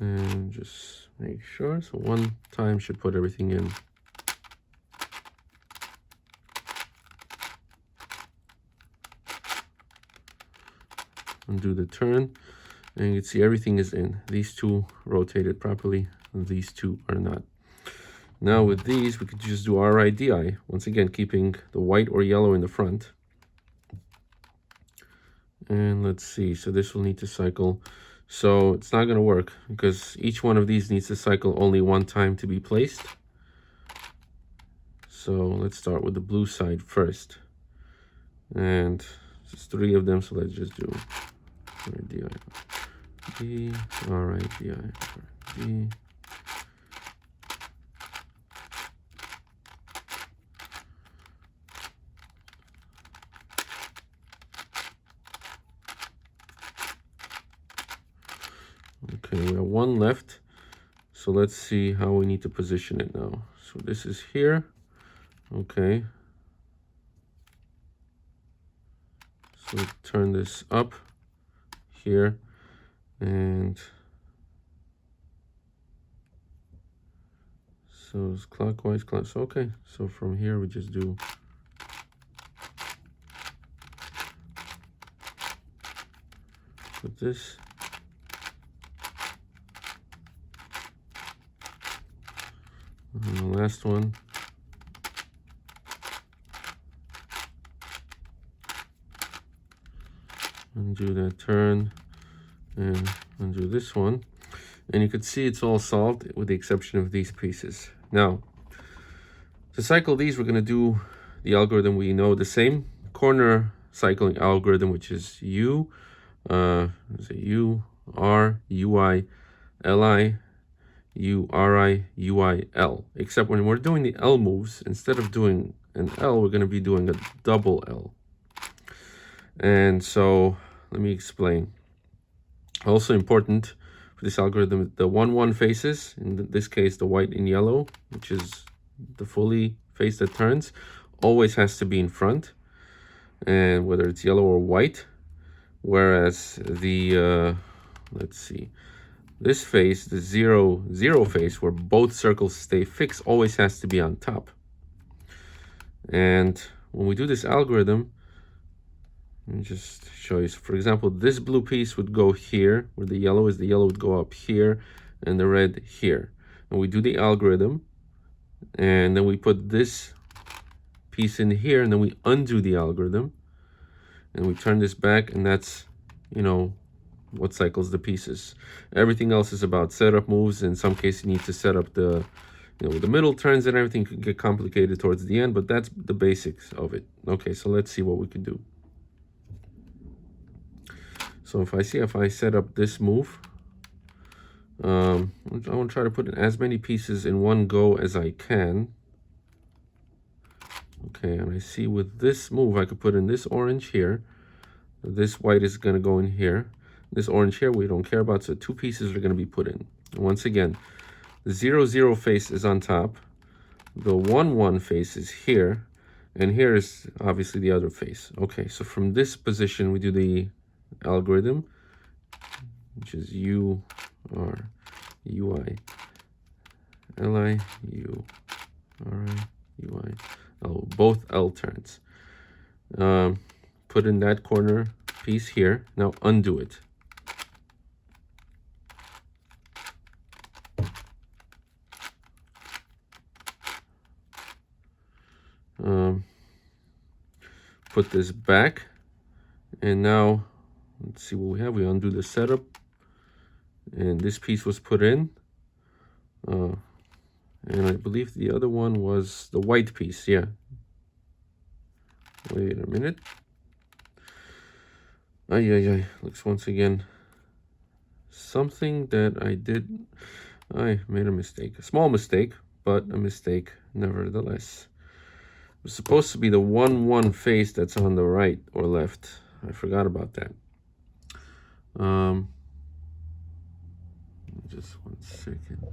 And just make sure. So one time should put everything in. Undo the turn. And you can see everything is in. These 2 rotated properly, and these 2 are not. Now with these, we could just do RIDI. Once again, keeping the white or yellow in the front. And let's see. So this will need to cycle. So it's not going to work because each one of these needs to cycle only 1 time to be placed. So let's start with the blue side first. And there's 3 of them, so let's just do RIDI, D, RIDI, D. Okay, we have 1 left. So let's see how we need to position it now. So this is here. Okay. So turn this up here, and so it's clockwise, okay. So from here we just do put this. And the last one. Undo that turn and undo this one. And you can see it's all solved with the exception of these pieces. Now, to cycle these, we're going to do the algorithm we know, the same corner cycling algorithm, which is U, U, R, U, I, L, I, U, R, I, U, I, L. Except when we're doing the L moves, instead of doing an L, we're going to be doing a double L. And so let me explain. Also important for this algorithm, the 1-1 faces, in this case the white and yellow, which is the fully face that turns, always has to be in front, and whether it's yellow or white. Whereas the let's see, this face, the 0-0 face, where both circles stay fixed, always has to be on top. And when we do this algorithm, let me just show you. So for example, this blue piece would go here, where the yellow is. The yellow would go up here, and the red here. And we do the algorithm, and then we put this piece in here, and then we undo the algorithm, and we turn this back, and that's, you know, what cycles the pieces. Everything else is about setup moves. In some cases, you need to set up the, you know, the middle turns, and everything could get complicated towards the end, but that's the basics of it. Okay, so let's see what we can do. So if I set up this move, I want to try to put in as many pieces in one go as I can. Okay, and I see with this move, I could put in this orange here. This white is going to go in here. This orange here, we don't care about, so 2 pieces are going to be put in. And once again, the 0-0 face is on top. The 1-1 face is here. And here is obviously the other face. Okay, so from this position, we do the algorithm, which is U, R, U, I, L, I, U, R, I, U, I, L, both L turns. Put in that corner piece here. Now undo it. Put this back, and now let's see what we have. We undo the setup, and this piece was put in, and I believe the other one was the white piece. Yeah, wait a minute. Looks once again something that I made a mistake, a small mistake, but a mistake nevertheless. It was supposed to be the 1-1 face that's on the right or left. I forgot about that. Just 1 second.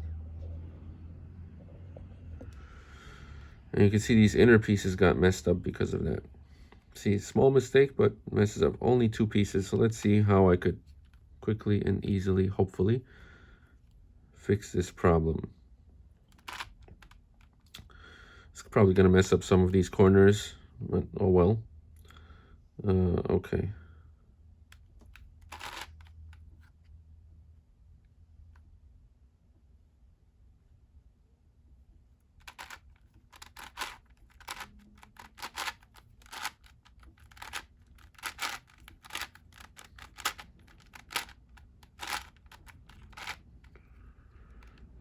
And you can see these inner pieces got messed up because of that. See, small mistake, but messes up only 2 pieces. So let's see how I could quickly and easily, hopefully, fix this problem. It's probably going to mess up some of these corners, but oh well. Okay.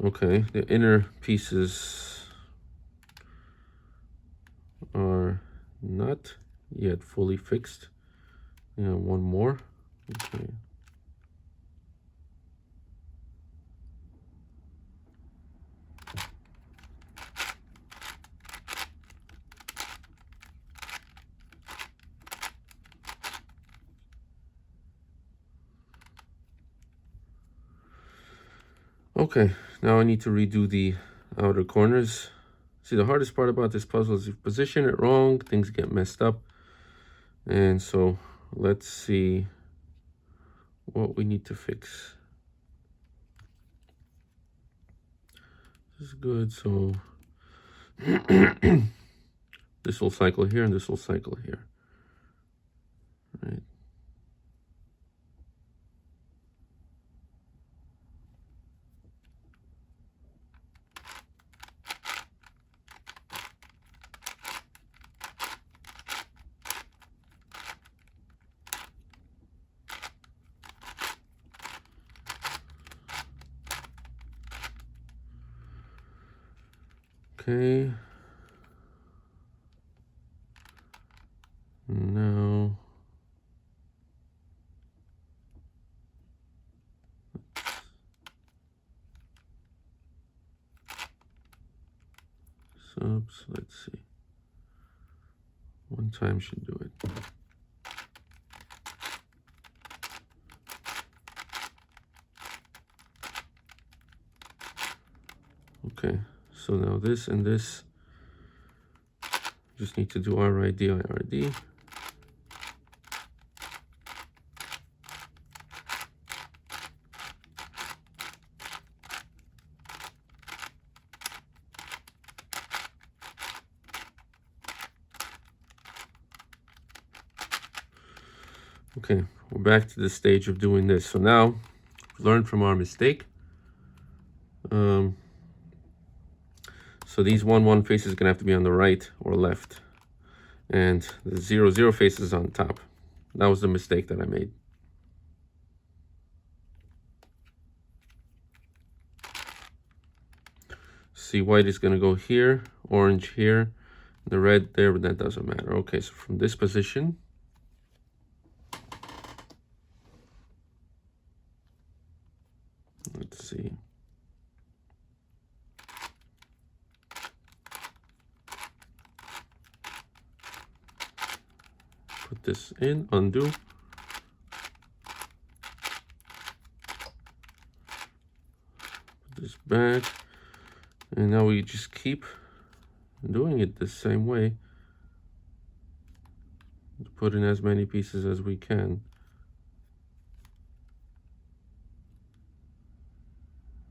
Okay, the inner pieces are not yet fully fixed. Yeah, one more. Okay. Okay, now I need to redo the outer corners. See, the hardest part about this puzzle is if you position it wrong, things get messed up. And so let's see what we need to fix. This is good. So this will cycle here and this will cycle here. Right. Okay. Now subs, let's see. One time should do it. Okay, so now this and this just need to do RID, IRD. Okay, we're back to the stage of doing this. So now, learn from our mistake. So these 1, 1 faces are gonna have to be on the right or left. And the 0, 0 face is on top. That was the mistake that I made. See, white is gonna go here, orange here, the red there, but that doesn't matter. Okay, so from this position, let's see. Put this in, undo. Put this back. And now we just keep doing it the same way. Put in as many pieces as we can.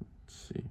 Let's see.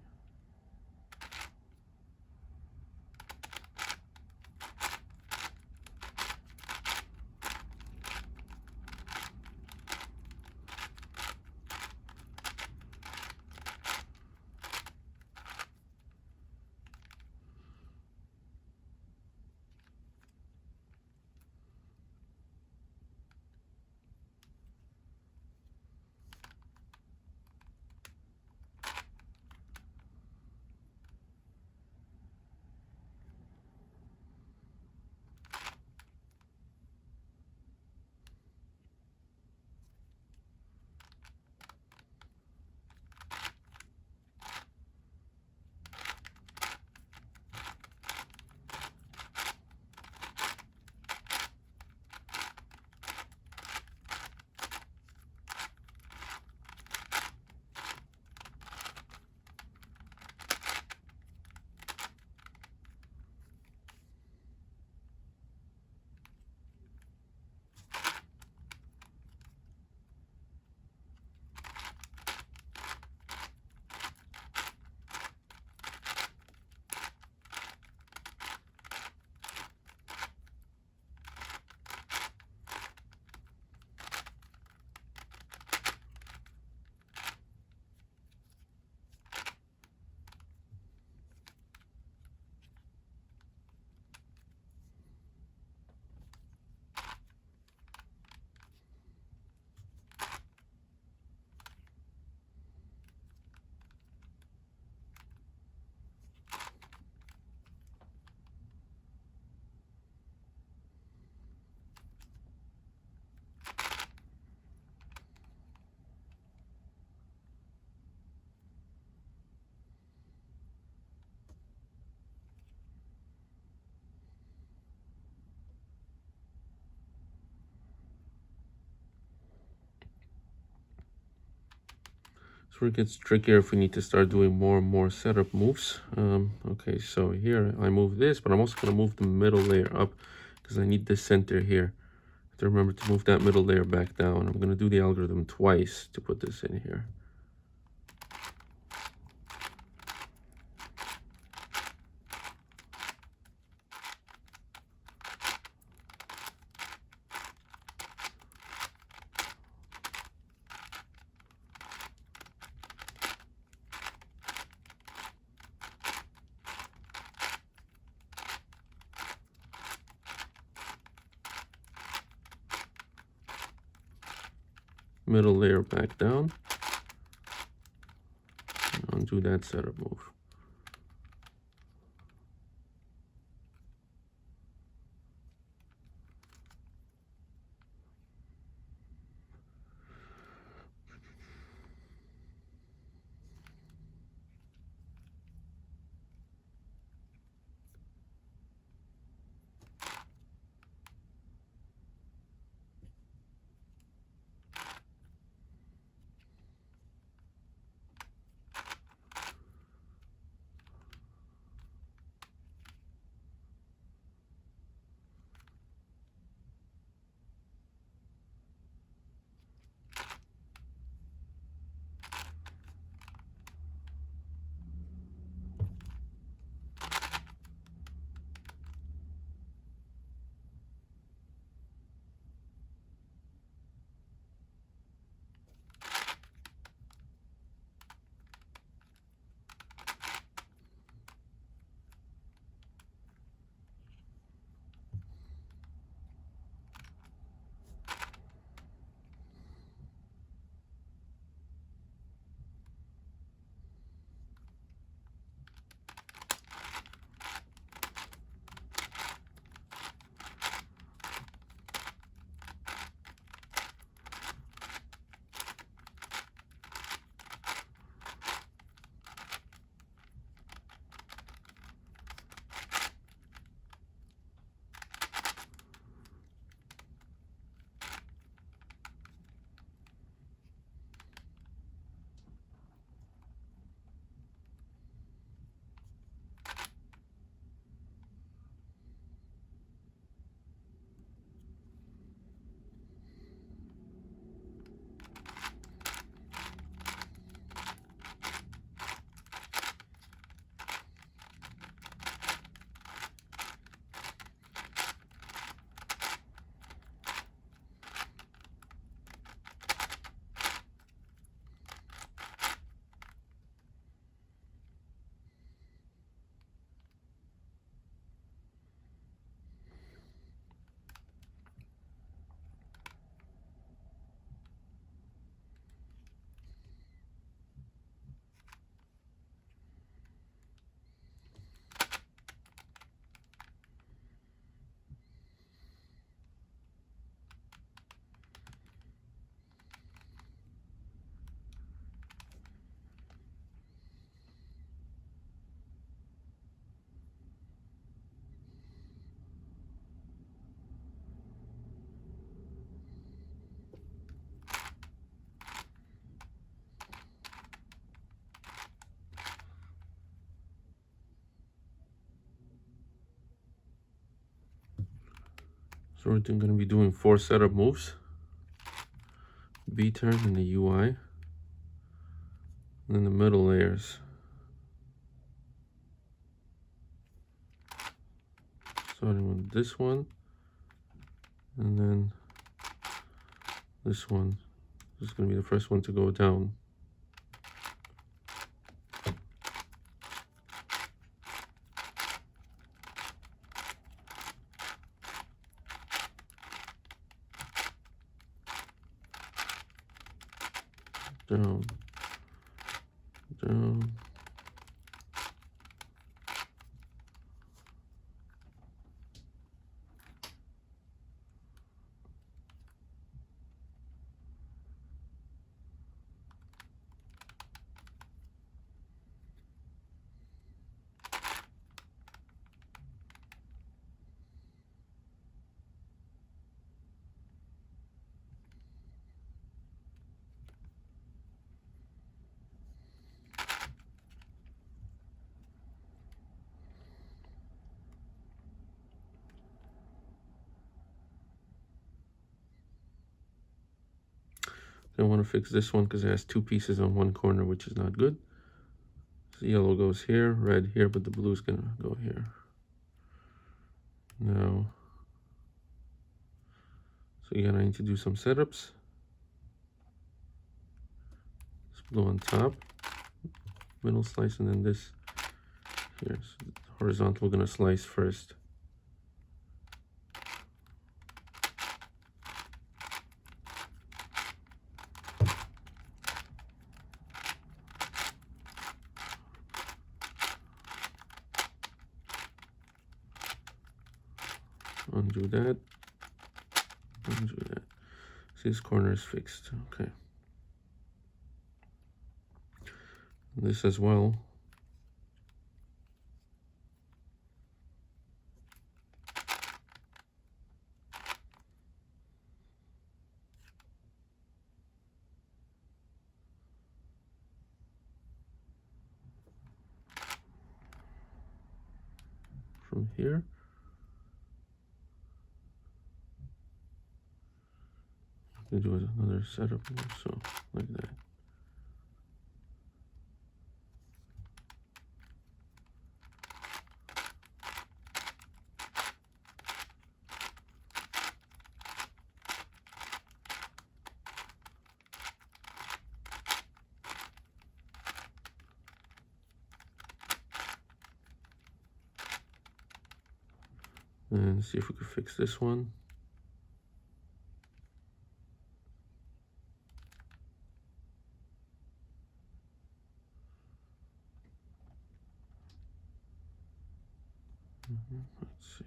So it gets trickier if we need to start doing more and more setup moves. Okay, so here I move this, but I'm also going to move the middle layer up because I need this center here. I have to remember to move that middle layer back down. I'm going to do the algorithm twice to put this in here. Middle layer back down. And undo that setup move. So we're going to be doing 4 setup moves. B turn and the UI. And then the middle layers. Starting with this one. And then this one. This is going to be the first one to go down. Down, down. I want to fix this one because it has two pieces on one corner, which is not good. So yellow goes here, red here, but the blue is gonna go here. Now, so again, I need to do some setups. This blue on top, middle slice, and then this here. So the horizontal, we're gonna slice first. Undo that. Undo that. See, this corner is fixed. Okay. And this as well. From here. I'm gonna do another setup here, so like that. And see if we can fix this one. Let's see.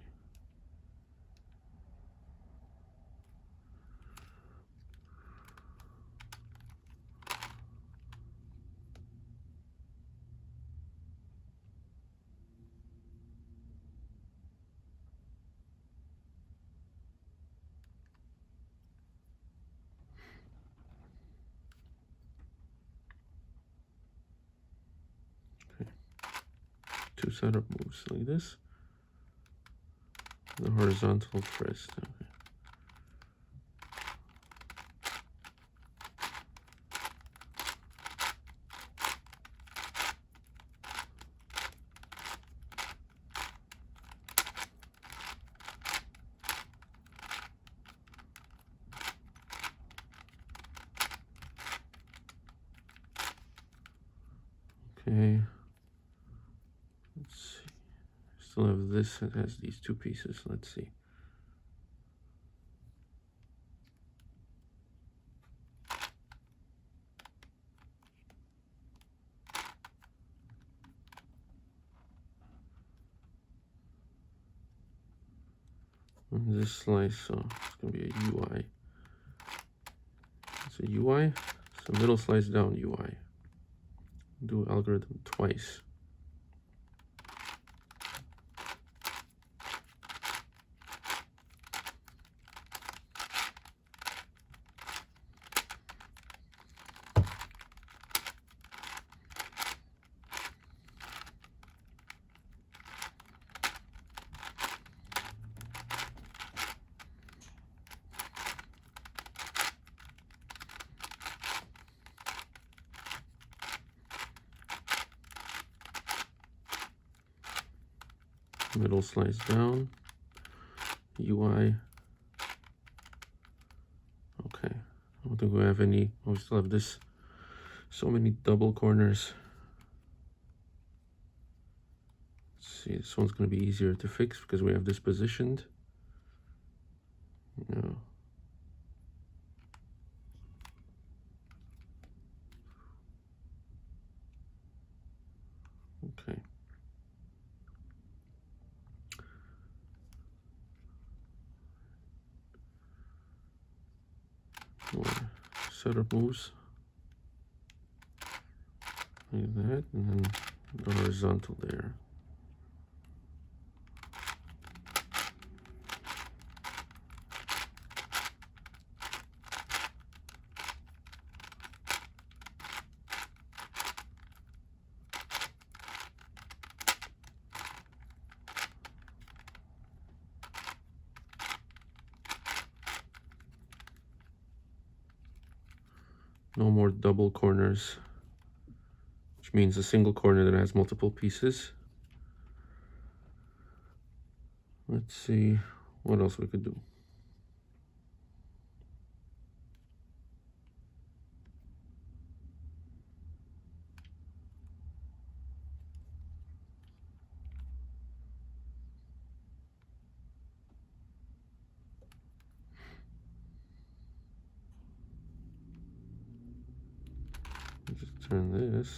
Okay. Two setup moves like this. The horizontal first. Okay. Okay, let's see. Still have this, it has these two pieces. Let's see. And this slice, so it's gonna be a UI. It's a UI, so middle slice down UI. Do algorithm twice. Middle slice down, UI. Okay, I don't think we have any, we still have this, so many double corners. Let's see, this one's gonna be easier to fix because we have this positioned. No. Okay. More setup moves like that, and then the horizontal there. no more double corners, which means a single corner that has multiple pieces. Let's see what else we could do. Just turn this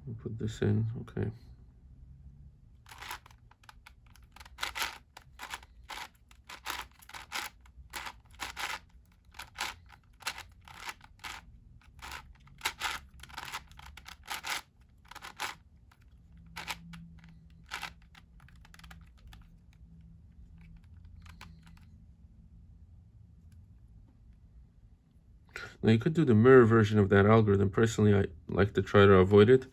and put this in. Okay. Now you could do the mirror version of that algorithm. Personally, I like to try to avoid it.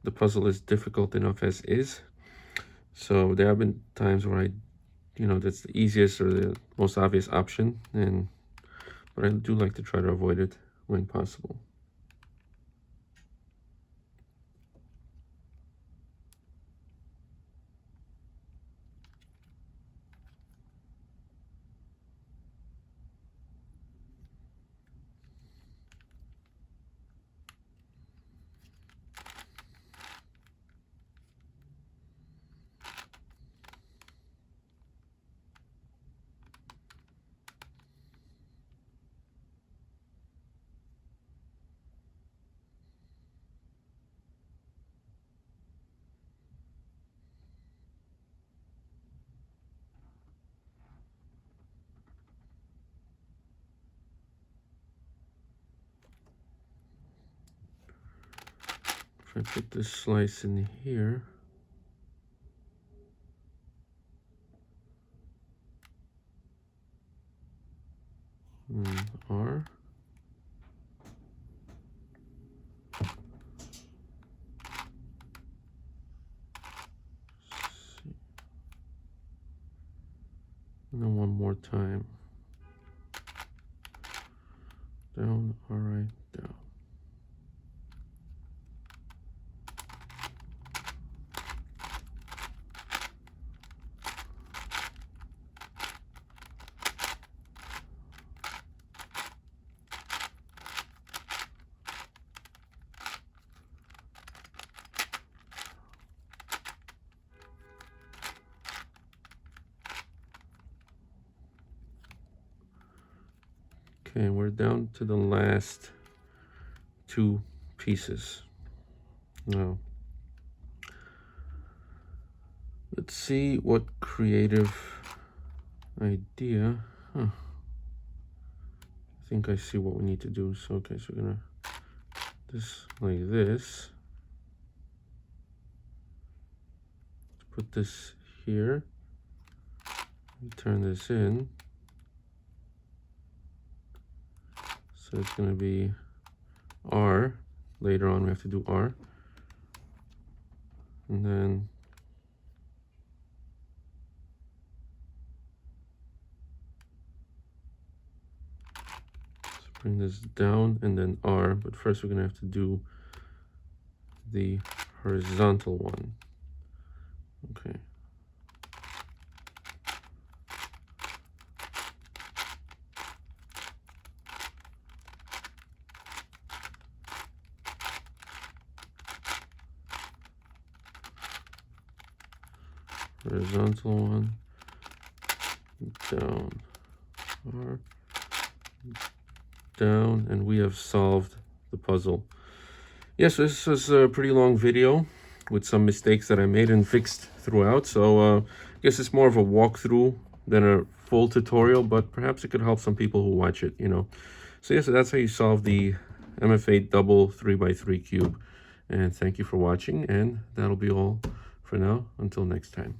The puzzle is difficult enough as is. So there have been times where that's the easiest or the most obvious option, but I do like to try to avoid it when possible. If I put this slice in here, R. And then one more time. Down, all right, down. Okay, we're down to the last two pieces. Now, let's see what creative idea. I think I see what we need to do. So, okay, so we're gonna this like this. Put this here. Turn this in. So it's going to be R. Later on we have to do R. And then let's bring this down and then R. But first we're going to have to do the horizontal one. Okay. Horizontal one, down, R, down, and we have solved the puzzle. Yes, this was a pretty long video with some mistakes that I made and fixed throughout. So I guess it's more of a walkthrough than a full tutorial, but perhaps it could help some people who watch it, So yes, so that's how you solve the MF8 double 3x3 cube. And thank you for watching, and that'll be all for now. Until next time.